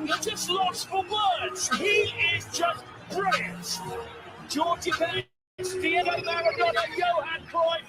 You're just lost for words. He is just brilliant. Georgie Bennett, Diego Maradona, Johan Cruyff.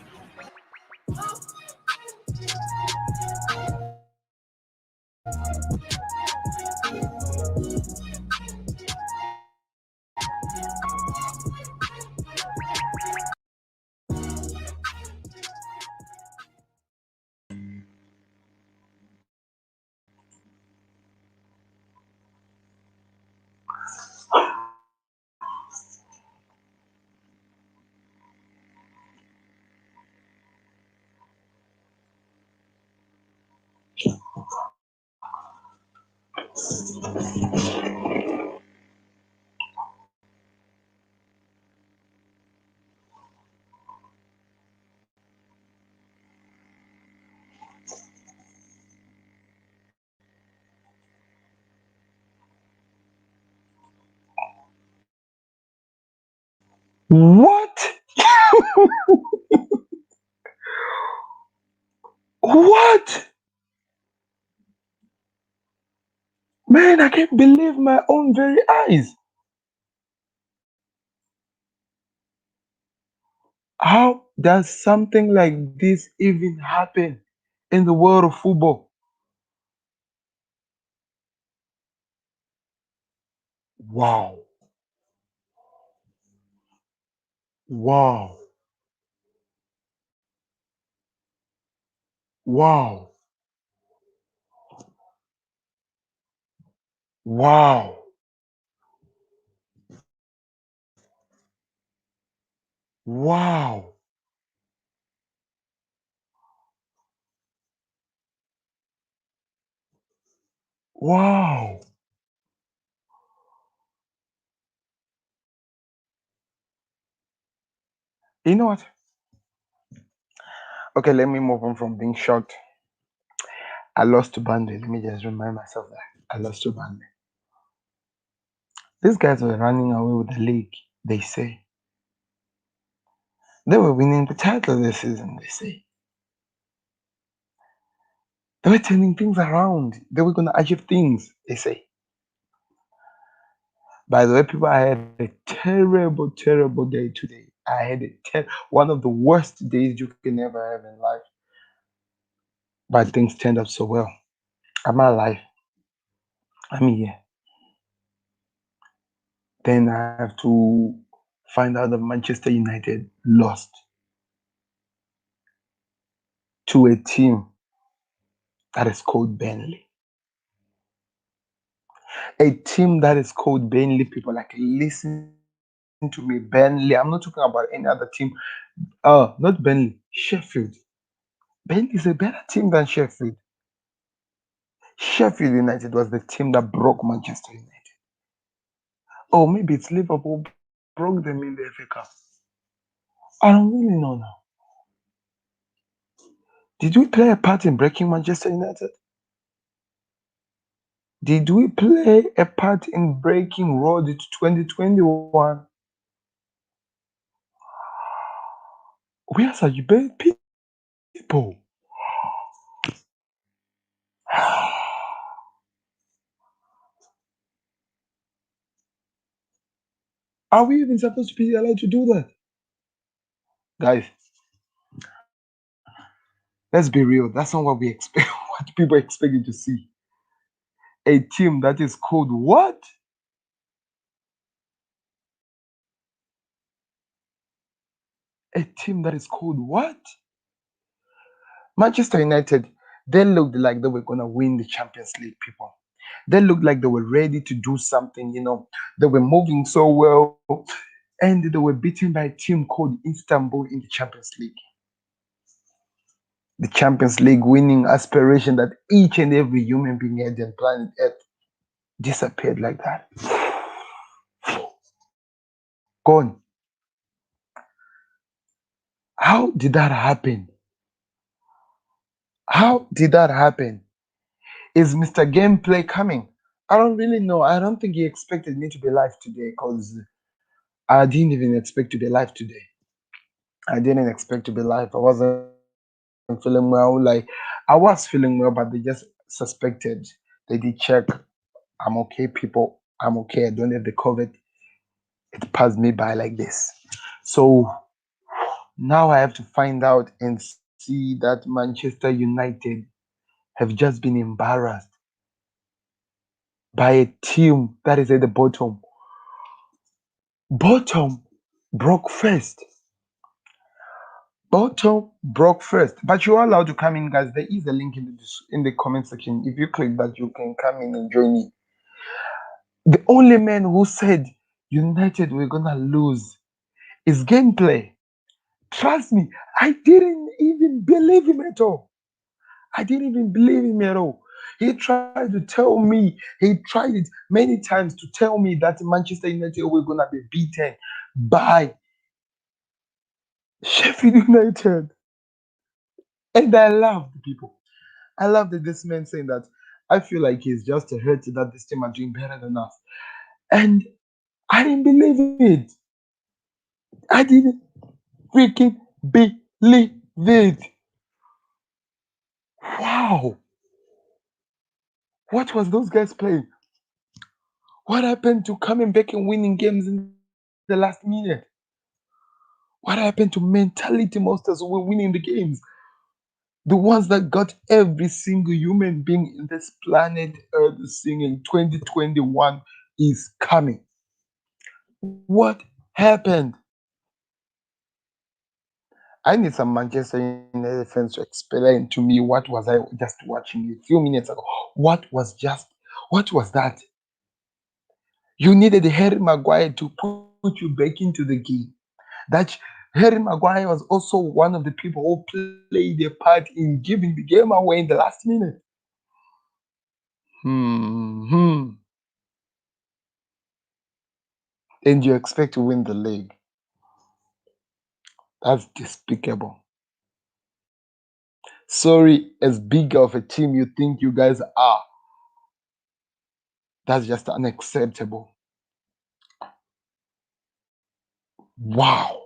What? What? Man, I can't believe my own very eyes. How does something like this even happen in the world of football? Wow. Wow. Wow. Wow. Wow. Wow. You know what? Okay, let me move on from being shocked. I lost to Burnley. Let me just remind myself that I lost to Burnley. These guys were running away with the league, they say. They were winning the title this season, they say. They were turning things around. They were going to achieve things, they say. By the way, people, I had a terrible, terrible day today. I had one of the worst days you can ever have in life. But things turned out so well. I'm alive. I'm here. Then I have to find out that Manchester United lost to a team that is called Burnley. A team that is called Burnley, people, like, listen to me. Burnley. I'm not talking about any other team. Not Burnley. Sheffield. Burnley is a better team than Sheffield. Sheffield United was the team that broke Manchester United. Oh, maybe it's Liverpool broke them in the FA Cup. I don't really know now. Did we play a part in breaking Manchester United? Did we play a part in breaking Road to 2021? Where are you, people? Are we even supposed to be allowed to do that? Guys, let's be real. That's not what we expect, what people expect you to see. A team that is called what? A team that is called what? Manchester United, they looked like they were going to win the Champions League, people. They looked like they were ready to do something, They were moving so well, and they were beaten by a team called Istanbul in the Champions League. The Champions League winning aspiration that each and every human being had on planet Earth disappeared like that. Gone. How did that happen? How did that happen? Is Mr. Gameplay coming? I don't really know. I don't think he expected me to be live today because I didn't even expect to be live today. I didn't expect to be live. I wasn't feeling well. Like, I was feeling well, but they just suspected. They did check I'm okay, people. I'm okay. I don't have the COVID. It passed me by like this. So now I have to find out and see that Manchester United have just been embarrassed by a team that is at the bottom. Bottom broke first. Bottom broke first. But you're allowed to come in, guys. There is a link in the comment section. If you click that, you can come in and join me. The only man who said United were gonna lose is gameplay. Trust me, I didn't even believe him at all. I didn't even believe him at all. He tried to tell me, he tried it many times to tell me that Manchester United were gonna be beaten by Sheffield United. And I love the people. I love that this man saying that. I feel like he's just hurt that this team are doing better than us. And I didn't believe it. I didn't freaking believe it. Wow. What was those guys playing? What happened to coming back and winning games in the last minute? What happened to mentality monsters who were winning the games? The ones that got every single human being in this planet Earth singing 2021 is coming. What happened? I need some Manchester United fans to explain to me what was I just watching a few minutes ago. What was that? You needed Harry Maguire to put you back into the game. That Harry Maguire was also one of the people who played a part in giving the game away in the last minute. Hmm. And you expect to win the league. That's despicable. Sorry, as big of a team you think you guys are, that's just unacceptable. Wow.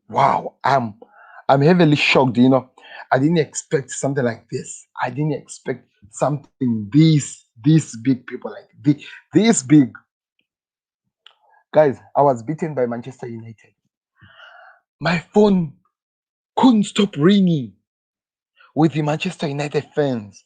Wow. I'm heavily shocked, I didn't expect something like this. I didn't expect something this big, people, like this big. Guys, I was beaten by Manchester United. My phone couldn't stop ringing with the Manchester United fans,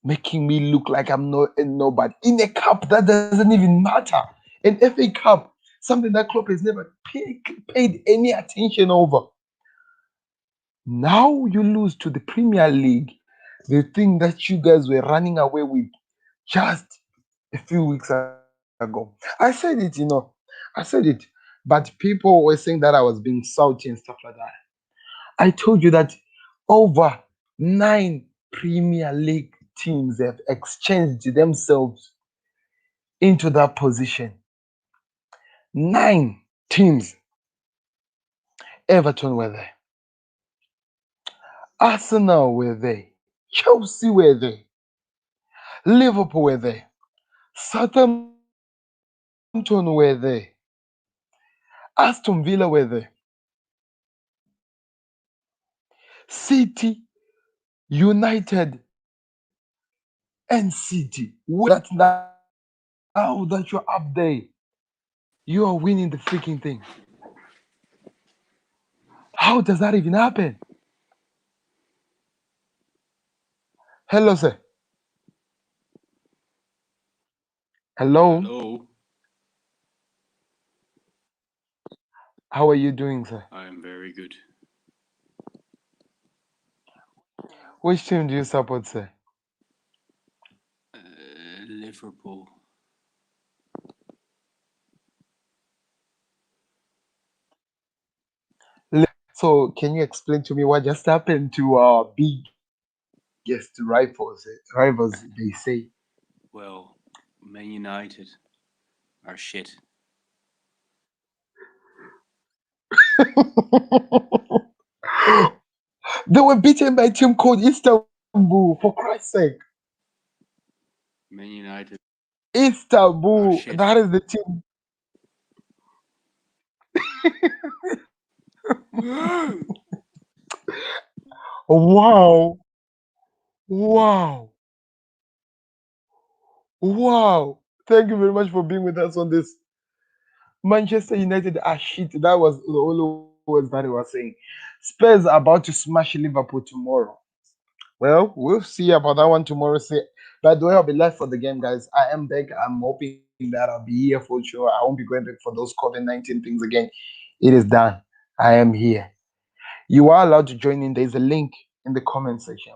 making me look like I'm not a nobody in a cup that doesn't even matter. An FA Cup, something that Klopp has never paid any attention over. Now you lose to the Premier League, the thing that you guys were running away with just a few weeks ago. I said it, I said it, but people were saying that I was being salty and stuff like that. I told you that over 9 Premier League teams have exchanged themselves into that position. 9 teams. Everton were there, Arsenal were there, Chelsea were there, Liverpool were there, Southampton were there, Aston Villa were there, City, United, and City were there. Now that you're up there, you are winning the freaking thing. How does that even happen? Hello, sir. Hello. Hello, How are you doing, sir? I'm very good. Which team do you support, sir? Liverpool. So, can you explain to me what just happened to our biggest rivals? Rivals, they say. Well, Man United are shit. They were beaten by a team called Istanbul, for Christ's sake. Man United are Istanbul, shit. that is the team. Wow. Wow. Wow. Thank you very much for being with us on this. Manchester United are shit. That was the only words that he was saying. Spurs are about to smash Liverpool tomorrow. Well, we'll see about that one tomorrow. Say, by the way, I'll be live for the game, guys. I am back. I'm hoping that I'll be here for sure. I won't be going back for those COVID-19 things again. It is done. I am here. You are allowed to join in. There's a link in the comment section.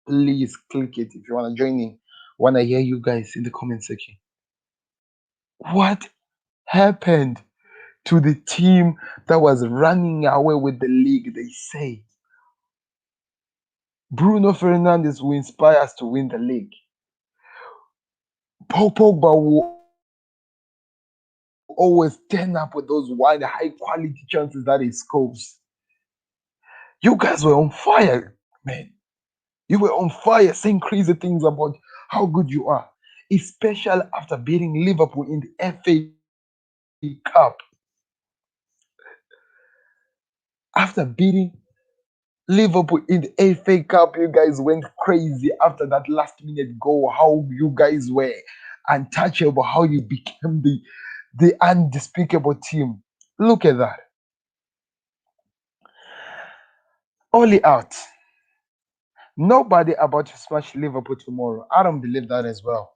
Please click it if you want to join in. Want to hear you guys in the comment section. What happened to the team that was running away with the league? They say Bruno Fernandes will inspire us to win the league. Paul Pogba will always turn up with those wide, high quality chances that he scores. You guys were on fire, man. You were on fire saying crazy things about how good you are, especially after beating Liverpool in the FA Cup. After beating Liverpool in the FA Cup, you guys went crazy after that last minute goal. How you guys were untouchable, how you became the undespicable team. Look at that. Only out. Nobody about to smash Liverpool tomorrow. I don't believe that as well.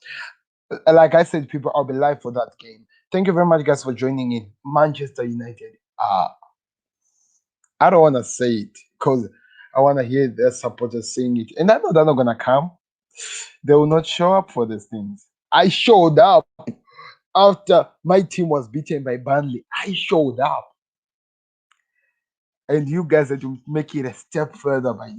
Like I said, people, I'll be live for that game. Thank you very much, guys, for joining in. Manchester United. I don't want to say it because I want to hear their supporters saying it. And I know they're not going to come. They will not show up for these things. I showed up after my team was beaten by Burnley. I showed up. And you guys had to make it a step further by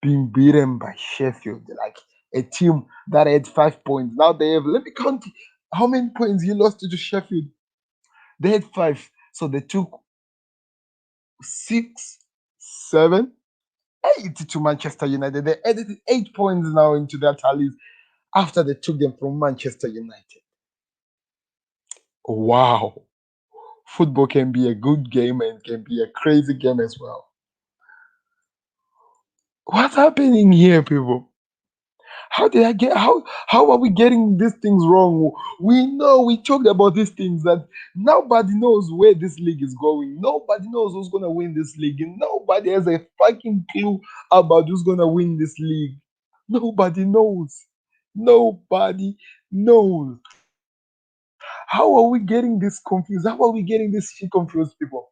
being beaten by Sheffield. Like a team that had 5 points. Now they have, let me count how many points you lost to Sheffield. They had five. So they took six, seven, eight to Manchester United. They added 8 points now into their tallies after they took them from Manchester United. Wow. Football can be a good game and can be a crazy game as well. What's happening here, people? How did I get how are we getting these things wrong? We know we talked about these things that nobody knows where this league is going. Nobody knows who's gonna win this league. And nobody has a fucking clue about who's gonna win this league. Nobody knows. Nobody knows. How are we getting this confused? How are we getting this shit confused, people?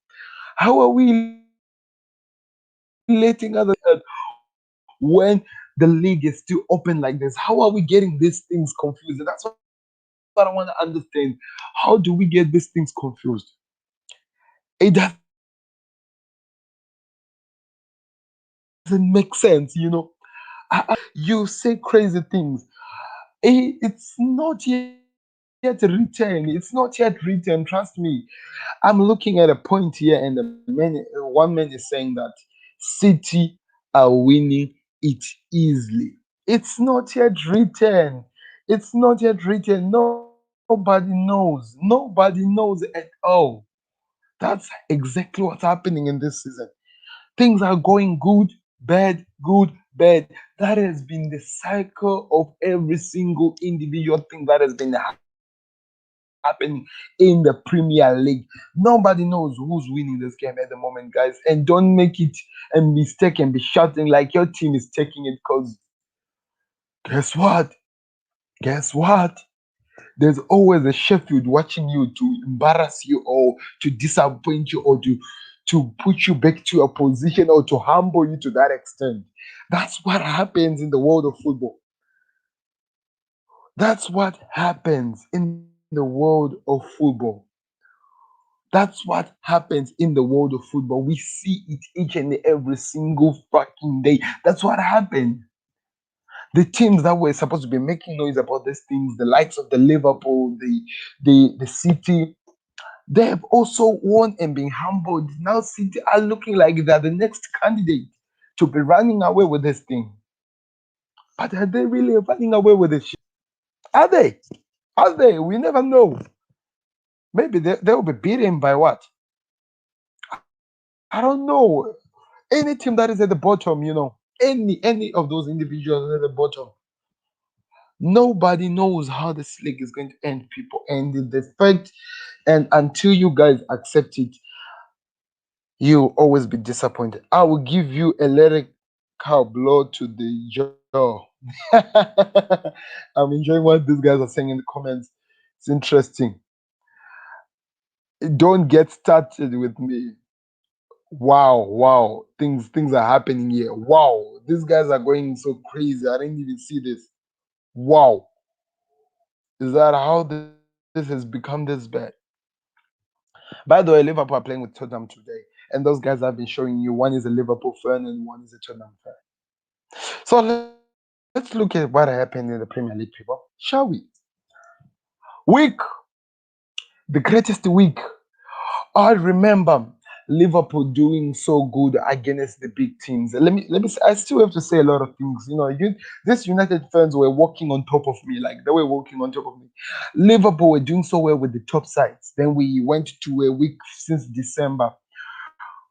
How are we letting others when the league is still open like this? How are we getting these things confused? And that's what I want to understand. How do we get these things confused? It doesn't make sense, You say crazy things. You say crazy things. It's not yet written. It's not yet written. Trust me. I'm looking at a point here, and one man is saying that City are winning it easily. It's not yet written. It's not yet written. Nobody knows. Nobody knows at all. That's exactly what's happening in this season. Things are going good, bad, good, bad. That has been the cycle of every single individual thing that has been happening in the Premier League. Nobody knows who's winning this game at the moment, guys. And don't make it a mistake and be shouting like your team is taking it because guess what? Guess what? There's always a Sheffield watching you to embarrass you or to disappoint you or to put you back to your position or to humble you to that extent. That's what happens in the world of football. That's what happens in the world of football. That's what happens in the world of football. We see it each and every single fucking day. That's what happened. The teams that were supposed to be making noise about these things, the likes of the Liverpool, the City, they have also won and been humbled. Now City are looking like they're the next candidate to be running away with this thing. But are they really running away with this shit? Are they? Are they? We never know. Maybe they'll be beaten by what? I don't know. Any team that is at the bottom, any of those individuals at the bottom, Nobody knows how this league is going to end, people. And the fact, and until you guys accept it, you'll always be disappointed. I will give you a lyrical blow to the jaw. I'm enjoying what these guys are saying in the comments. It's interesting. Don't get started with me. Wow, wow. Things are happening here. Wow. These guys are going so crazy. I didn't even see this. Wow. Is that how this has become this bad? By the way, Liverpool are playing with Tottenham today. And those guys have been showing you one is a Liverpool fan and one is a Tottenham fan. So let's look at what happened in the Premier League, people. Shall we? Week, the greatest week. I remember Liverpool doing so good against the big teams. Let me. I still have to say a lot of things. These United fans were walking on top of me, like they were walking on top of me. Liverpool were doing so well with the top sides. Then we went to a week since December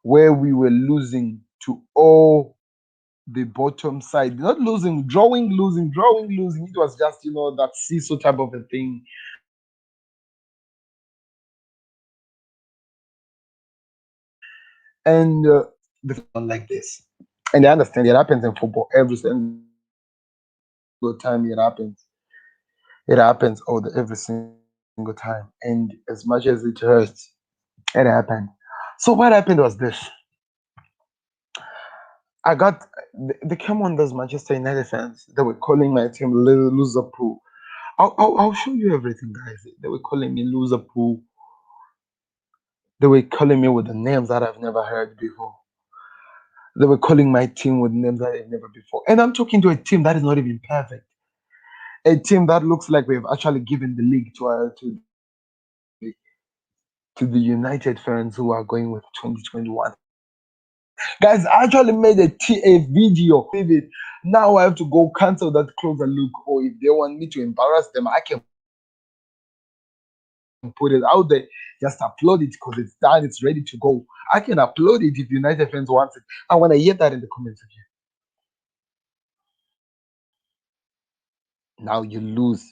where we were losing to all the bottom side. Not losing, drawing, losing, drawing, losing. It was just that seesaw type of a thing. And the fans were not happy. And the fans were not like this. And they understand it happens in football every single time it happens. It happens every single time. And as much as it hurts, it happened. So what happened was this. I got they came on those Manchester United fans. They were calling my team Liverpool. I'll show you everything, guys. They were calling me Liverpool. They were calling me with the names that I've never heard before. They were calling my team with names that I've never before. And I'm talking to a team that is not even perfect. A team that looks like we've actually given the league to the United fans who are going with 2021. Guys, I actually made a video. Leave it. Now I have to go cancel that closer look. Or if they want me to embarrass them, I can put it out there. Just upload it because it's done. It's ready to go. I can upload it if United fans want it. I want to hear that in the comments again. Now you lose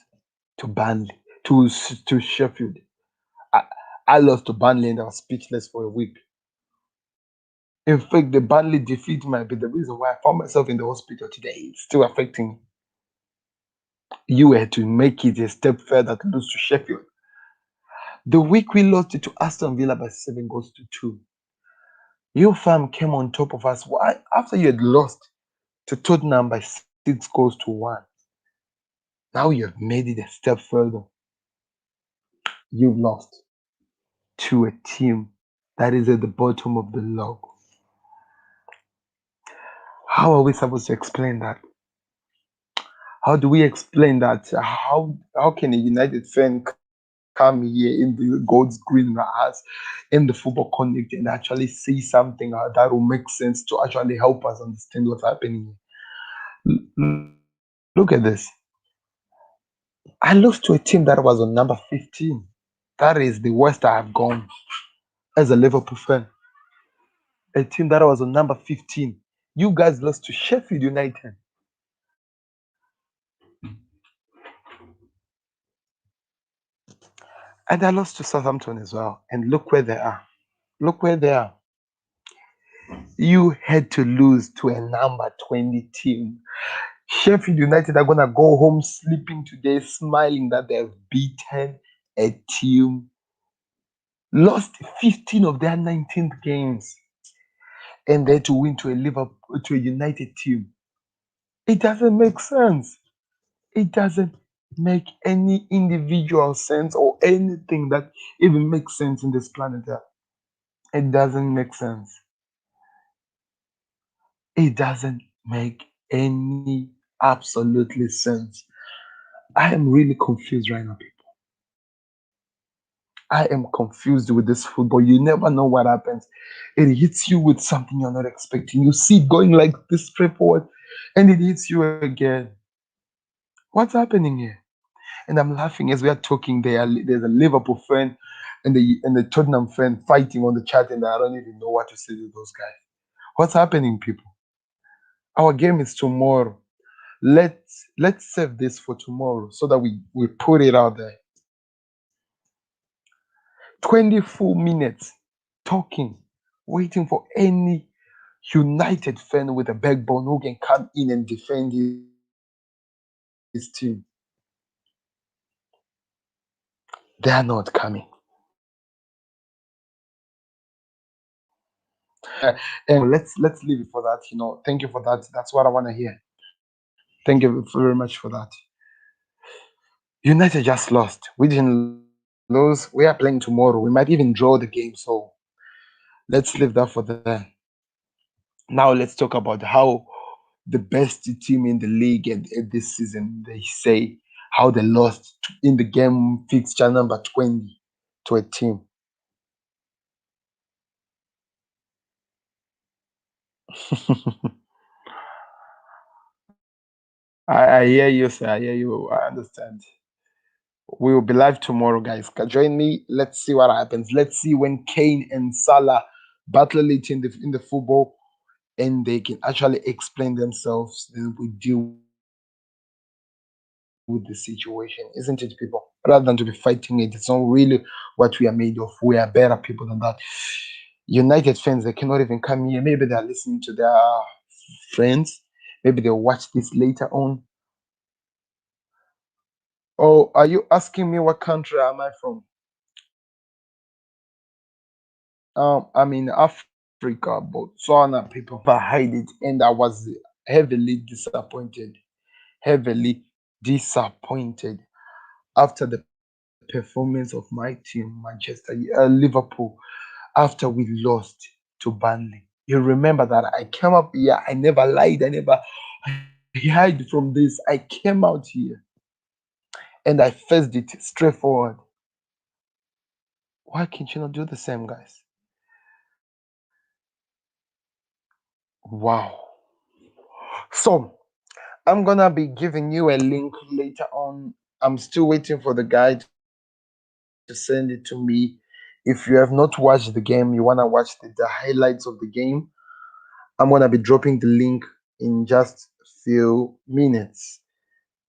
to Burnley, to Sheffield. I, I lost to Burnley and I was speechless for a week. In fact, the Burnley defeat might be the reason why I found myself in the hospital today. It's still affecting me. You had to make it a step further to lose to Sheffield. The week we lost it to Aston Villa by 7 goals to 2. Your fam came on top of us. Why? After you had lost to Tottenham by 6 goals to 1. Now you have made it a step further. You've lost to a team that is at the bottom of the log. How are we supposed to explain that? How do we explain that? How can a United fan come here in the God's green grass in the football connect and actually say something that will make sense to actually help us understand what's happening here? Look at this. I lost to a team that was on number 15. That is the worst I have gone as a Liverpool fan. A team that was on number 15. You guys lost to Sheffield United. And I lost to Southampton as well. And look where they are. Look where they are. You had to lose to a number 20 team. Sheffield United are going to go home sleeping today, smiling that they've beaten a team, lost 15 of their 19th games, and then to win to a Liverpool, to a United team. It doesn't make sense. It doesn't make any individual sense or anything that even makes sense in this planet Earth. It doesn't make sense. It doesn't make any absolutely sense. I am really confused right now, people. I am confused with this football. You never know what happens. It hits you with something you're not expecting. You see it going like this straight forward, and it hits you again. What's happening here? And I'm laughing as we are talking. There's a Liverpool fan and the Tottenham fan fighting on the chat, and I don't even know what to say to those guys. What's happening, people? Our game is tomorrow. Let's save this for tomorrow so that we put it out there. 24 minutes talking, waiting for any United fan with a backbone who can come in and defend his team. They are not coming. And let's leave it for that. Thank you for that. That's what I want to hear. Thank you very much for that. United just lost. We didn't lose. We are playing tomorrow. We might even draw the game. So let's leave that for there. Now let's talk about how the best team in the league and this season, they say how they lost in the game fixture number 20 to a team. I hear you, sir. I hear you. I understand. We will be live tomorrow, guys. Join me. Let's see what happens. Let's see when Kane and Salah battle it in the football, and they can actually explain themselves. Then we deal with the situation, isn't it, people? Rather than to be fighting it, it's not really what we are made of. We are better people than that. United fans, they cannot even come here. Maybe they are listening to their friends. Maybe they'll watch this later on. Oh, are you asking me what country am I from? I'm in Africa, Botswana, people. Never hide it, and I was heavily disappointed. Heavily disappointed after the performance of my team, Liverpool, after we lost to Burnley. You remember that I came up here, I never lied, I never hide from this. I came out here and I faced it straightforward. Why can't you not do the same, guys? Wow. So, I'm gonna be giving you a link later on. I'm still waiting for the guy to send it to me. If you have not watched the game, you wanna watch the highlights of the game, I'm gonna be dropping the link in just few minutes.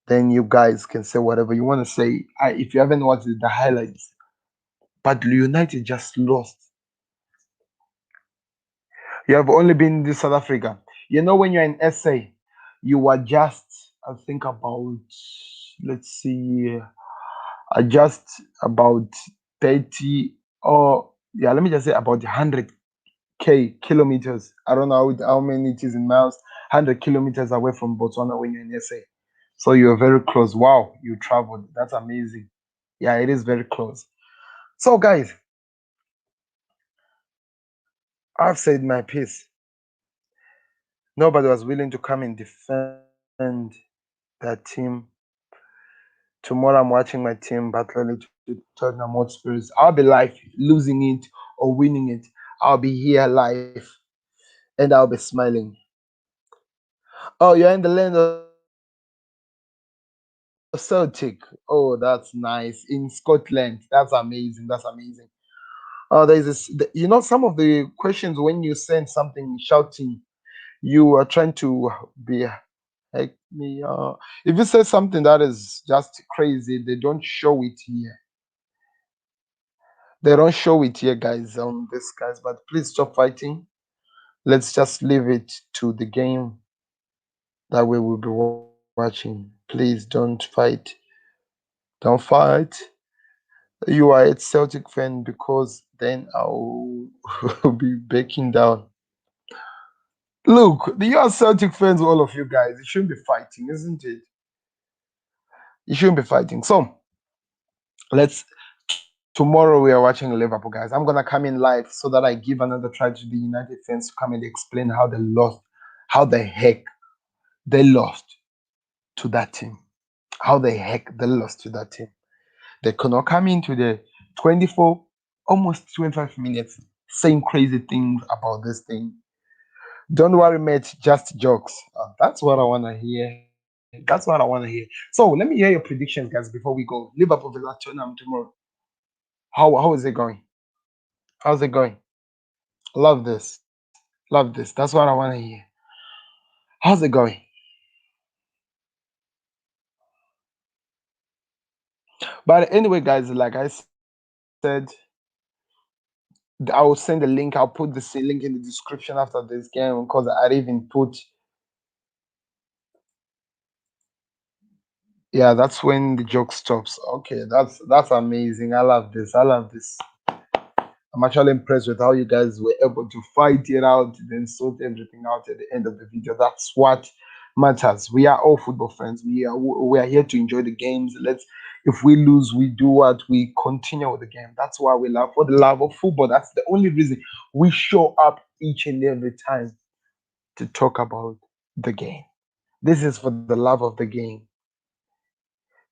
Then you guys can say whatever you wanna say. If you haven't watched the highlights, but United just lost. You have only been to South Africa. When you're in SA, you are just, I think about, let's see, just about 30 or, yeah, let me just say about 100K kilometers. I don't know how many it is in miles, 100 kilometers away from Botswana when you're in SA. So you're very close. Wow, you traveled. That's amazing. Yeah, it is very close. So, guys, I've said my piece. Nobody was willing to come and defend that team. Tomorrow I'm watching my team battling to Tottenham Hotspurs. I'll be live, losing it or winning it. I'll be here live and I'll be smiling. Oh, you're in the land of Celtic. Oh, that's nice. In Scotland. That's amazing. That's amazing. There's this, some of the questions when you send something shouting, you are trying to be like me. If you say something that is just crazy, they don't show it here. They don't show it here, guys, on this, guys. But please stop fighting. Let's just leave it to the game that we will be watching. Please don't fight. Don't fight. You are a Celtic fan because then I'll be backing down. Look, you are Celtic fans, all of you guys. You shouldn't be fighting, isn't it? You shouldn't be fighting. So let's tomorrow we are watching Liverpool, guys. I'm gonna come in live so that I give another try to the United fans to come and explain how they lost, how the heck they lost to that team. How the heck they lost to that team. They could not come into the 24, almost 25 minutes saying crazy things about this thing. Don't worry, mate, just jokes. That's what I want to hear. That's what I want to hear. So let me hear your predictions, guys, before we go. Liverpool versus Tottenham tomorrow. How is it going? How's it going? Love this. Love this. That's what I want to hear. How's it going? But anyway, guys, like I said, I'll send a link. I'll put the link in the description after this game because I even put. Yeah, that's when the joke stops. Okay, that's amazing. I love this. I love this. I'm actually impressed with how you guys were able to fight it out, then sort everything out at the end of the video. That's what matters. We are all football fans. We are here to enjoy the games. Let's if we lose, we do what we continue with the game. That's why we love for the love of football. That's the only reason we show up each and every time to talk about the game. This is for the love of the game.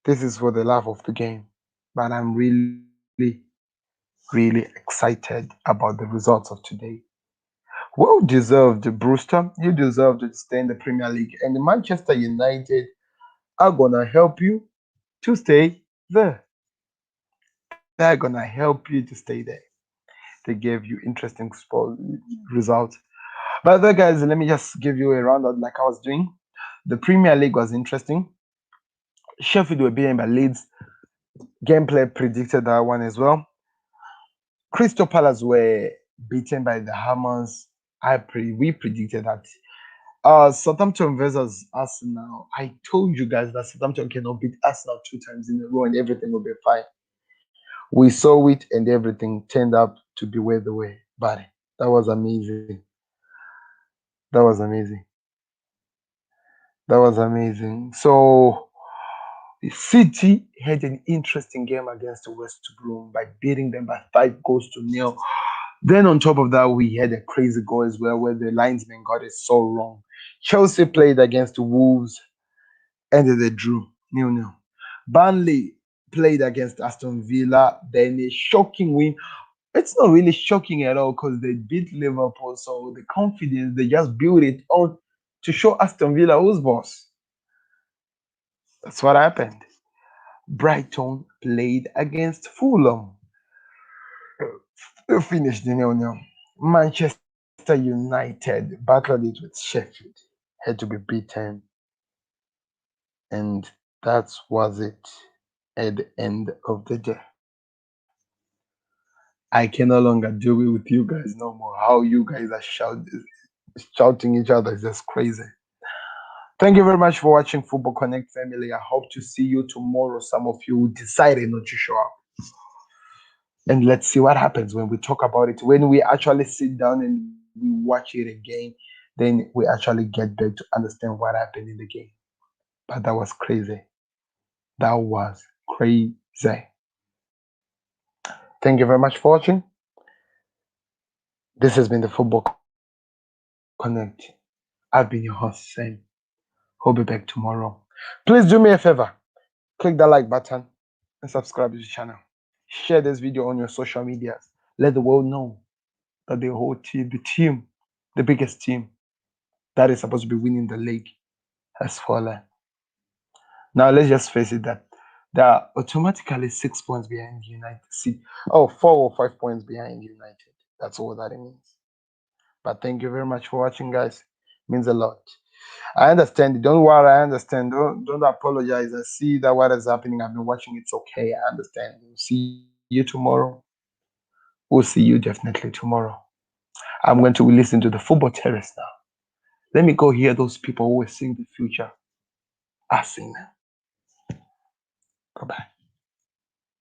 This is for the love of the game. But I'm really excited about the results of today. Well deserved, Brewster. You deserve to stay in the Premier League, and Manchester United are gonna help you to stay there. They're gonna help you to stay there. They gave you interesting sport results. But there, guys, let me just give you a roundup like I was doing. The Premier League was interesting. Sheffield were beaten by Leeds. Gameplay predicted that one as well. Crystal Palace were beaten by the Hammers. We predicted that. Southampton versus Arsenal. I told you guys that Southampton cannot beat Arsenal 2 times in a row and everything will be fine. We saw it and everything turned out to be where they were. But that was amazing. That was amazing. That was amazing. So City had an interesting game against West Brom by beating them by 5 goals to 0. Then on top of that, we had a crazy goal as well where the linesman got it so wrong. Chelsea played against Wolves and they drew 0-0. Burnley played against Aston Villa, then a shocking win. It's not really shocking at all because they beat Liverpool, so the confidence they just built it on to show Aston Villa who's boss. That's what happened. Brighton played against Fulham. They finished the 0-0. Manchester United battled it with Sheffield, had to be beaten, and that was it at the end of the day. I can no longer do it with you guys no more. How you guys are shouting each other is just crazy. Thank you very much for watching Football Connect family. I hope to see you tomorrow. Some of you decided not to show up. And let's see what happens when we talk about it. When we actually sit down and we watch it again, then we actually get back to understand what happened in the game. But that was crazy. That was crazy. Thank you very much for watching. This has been the Football Connect. I've been your host, Sam. We'll be back tomorrow. Please do me a favor. Click that like button and subscribe to the channel. Share this video on your social medias. Let the world know that the whole team, the biggest team that is supposed to be winning the league has fallen. Now let's just face it that they are automatically 6 points behind United. See, 4 or 5 points behind United. That's all that it means. But thank you very much for watching, guys. It means a lot. I understand. Don't worry. I understand. Don't apologize. I see that what is happening. I've been watching. It's okay. I understand. We'll see you tomorrow. We'll see you definitely tomorrow. I'm going to listen to the football terrace now. Let me go hear those people who are seeing the future. I sing them. Bye bye.